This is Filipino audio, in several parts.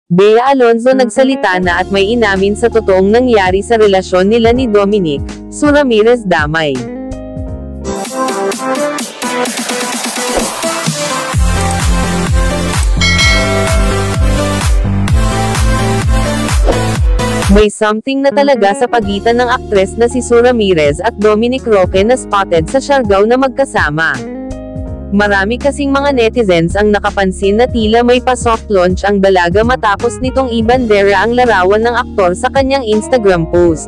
Bea Alonzo nagsalita na at may inamin sa totoong nangyari sa relasyon nila ni Dominic Su Ramirez Damay. May something na talaga sa pagitan ng aktres na si Su Ramirez at Dominic Roque na spotted sa Siargao na magkasama. Marami kasing mga netizens ang nakapansin na tila may pa-soft launch ang dalaga matapos nitong ibandera ang larawan ng aktor sa kanyang Instagram post.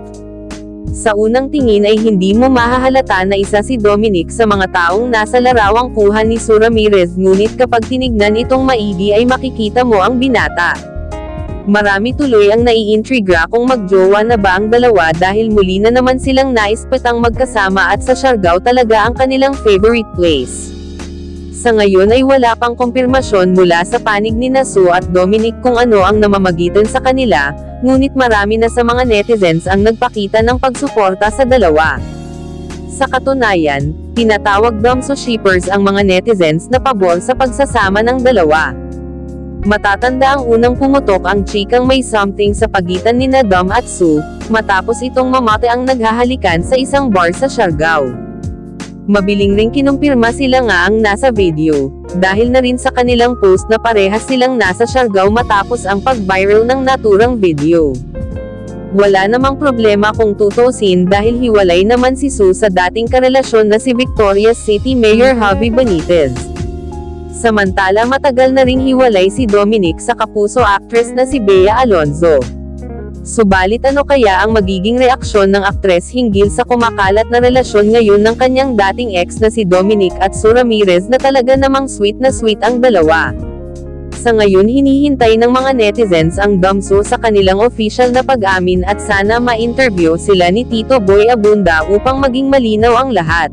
Sa unang tingin ay hindi mo mahahalata na isa si Dominic sa mga taong nasa larawang kuha ni Su Ramirez, ngunit kapag tinignan itong maigi ay makikita mo ang binata. Marami tuloy ang naiintriga kung magjowa na ba ang dalawa dahil muli na naman silang naispatang magkasama at sa Siargao talaga ang kanilang favorite place. Sa ngayon ay wala pang kumpirmasyon mula sa panig ni Su at Dominic kung ano ang namamagitan sa kanila, ngunit marami na sa mga netizens ang nagpakita ng pagsuporta sa dalawa. Sa katunayan, tinatawag Domso shippers ang mga netizens na pabor sa pagsasama ng dalawa. Matatanda ang unang pumutok ang chikang may something sa pagitan ni Dom at Su, matapos itong mamate ang naghahalikan sa isang bar sa Siargao. Mabiling ring kinumpirma sila nga ang nasa video, dahil na rin sa kanilang post na parehas silang nasa Siargao matapos ang pag-viral ng naturang video. Wala namang problema kung tutusin dahil hiwalay naman si Su sa dating karelasyon na si Victorias City Mayor Javi Benitez. Samantala matagal na ring hiwalay si Dominic sa kapuso actress na si Bea Alonzo. Subalit ano kaya ang magiging reaksyon ng aktres hinggil sa kumakalat na relasyon ngayon ng kanyang dating ex na si Dominic at Su Ramirez na talaga namang sweet na sweet ang dalawa. Sa ngayon hinihintay ng mga netizens ang Domso sa kanilang official na pag-amin at sana ma-interview sila ni Tito Boy Abunda upang maging malinaw ang lahat.